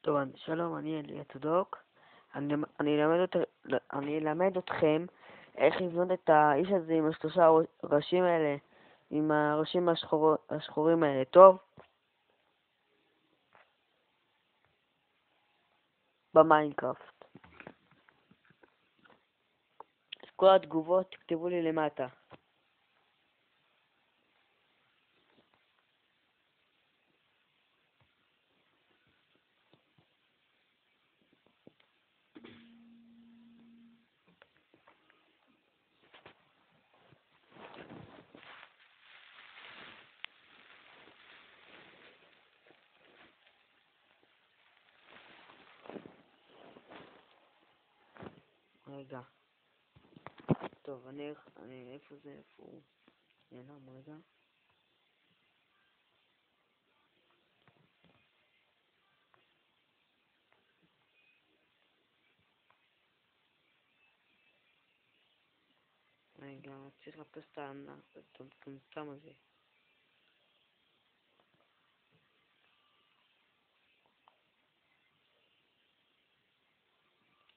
טוב, שלום, אני אליה צדוק. אני אלמד אתכם איך לבנות את האיש הזה עם השלושה ראשים האלה, עם הראשים השחורים האלה, טוב? במיינקראפט. אז כל התגובות תכתבו לי למטה. רגע. טוב, איפה זה? איפה הוא? נעלם רגע. רגע, צריך לחפש את המטומטם הזה.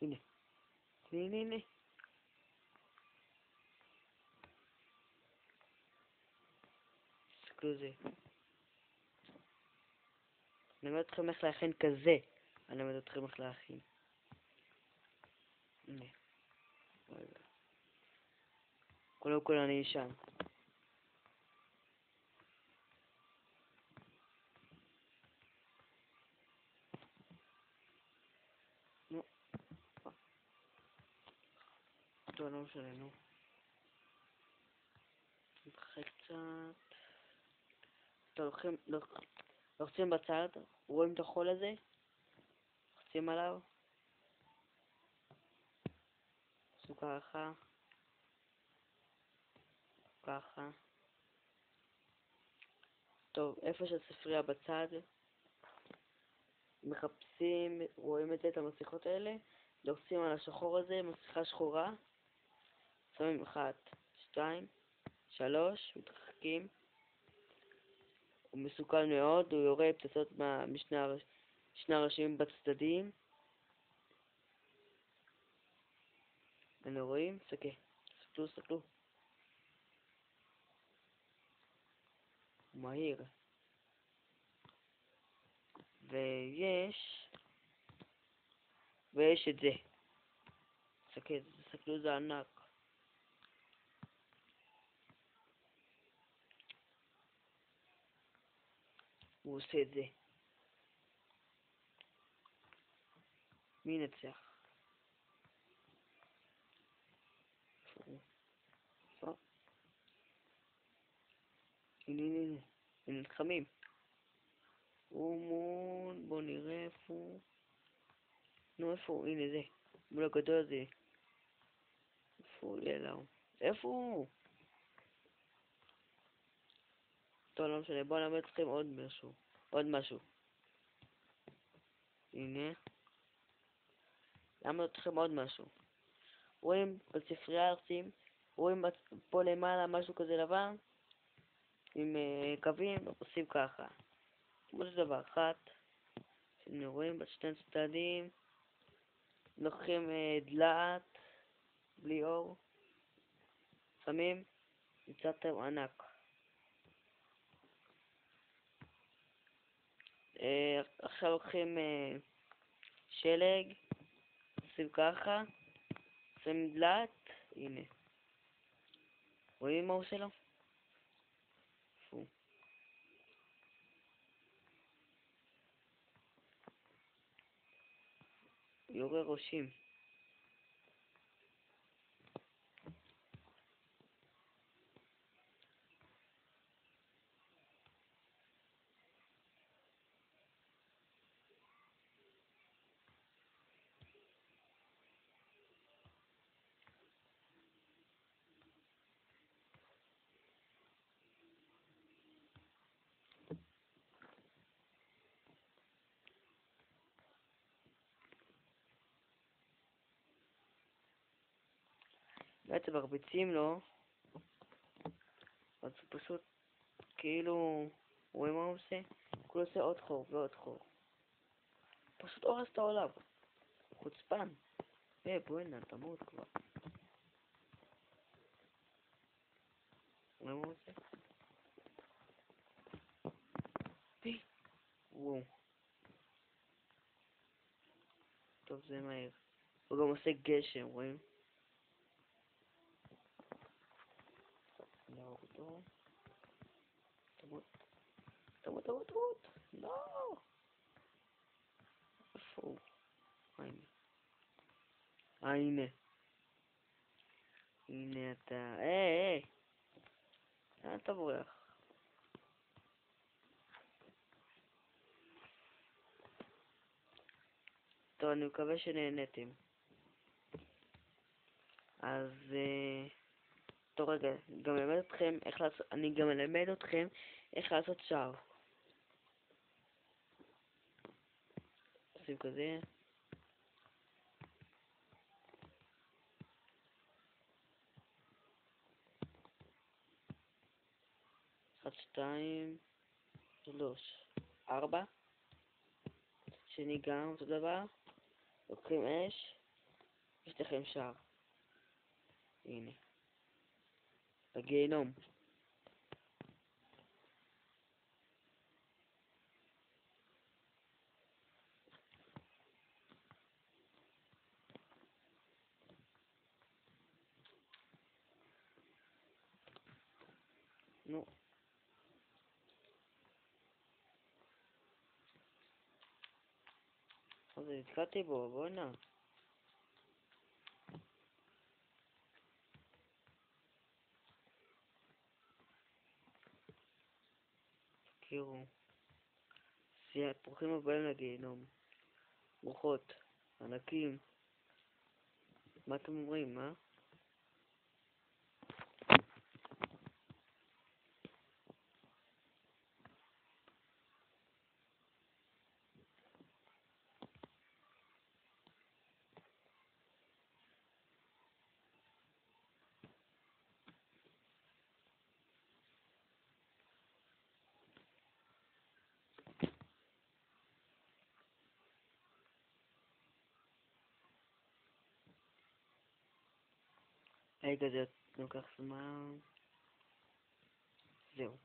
הנה. הנה. תסתכלו זה. אני אלמד אתכם איך להכין כזה. אני אלמד אתכם איך להכין. הנה. רגע. קודם כל אני אשן. נו. טוב, לא משנה, נו. נתרחק קצת. טוב, לוחצים בצד, רואים את החול הזה? לוחצים עליו. עשו ככה. ככה. טוב, איפה שהספרייה בצד. מחפשים, רואים את המסכות האלה. לוחצים על השחור הזה, מסכה שחורה. שמים 1, 2, 3, מתרחקים. הוא מסוכן מאוד, הוא יורה פצצות משני הראשים בצדדים. אנו רואים? סתכלו. הוא מהיר. ויש את זה. תסתכלו, זה ענק. הוא עושה את זה. מי ינצח? הנה, הם נלחמים. בוא נראה איפה הוא. נו, איפה הוא? הנה זה. מול הגדול הזה. איפה הוא? איפה הוא? טוב, לא משנה. בואו נלמד אתכם עוד משהו. הנה. נלמד אתכם עוד משהו. רואים בספרייה הארציים, רואים פה למעלה משהו כזה לבן, עם קווים, עושים ככה. כמו זה דבר אחד. רואים בשתי צדדים, לוקחים דלעת, בלי אור, שמים, יצאתם ענק. עכשיו לוקחים שלג, עושים ככה, שמים דלעת, הנה. רואים מה הוא עושה לו? יורה ראשים. בעצם מרביצים לו, אז הוא פשוט כאילו, רואים מה הוא עושה? הוא עושה עוד חור ועוד חור. פשוט הורס את העולם. חוצפן. בוא'נה, תמות כבר. מה הוא עושה? וואו. טוב, זה מהר. הוא גם עושה גשם, רואים? לא, אותו. תמות. תמות, תמות, תמות. לא. איפה הוא? הנה. הנה. הנה אתה. היי. לאן אתה בורח? טוב, אני מקווה שנהנתם. אז, טוב רגע, אני גם אלמד אתכם איך לעשות שער. עושים כזה. 1, 2, 3, 4. שני גם אותו דבר. לוקחים אש. יש לכם שער. הנה. בגיהנום. נו. אז נתקעתי בו, בוא'נה. תכירו. ברוכים הבאים לגיהנום. ברוכות. ענקים. מה אתם אומרים, מה? רגע, זה לוקח זמן. זהו.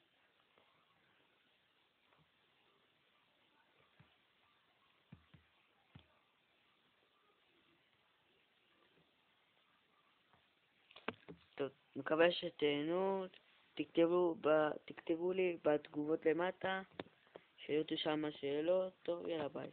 טוב, מקווה שתהנו. תכתבו לי בתגובות למטה. שאלו שם שאלות. טוב, יאללה ביי.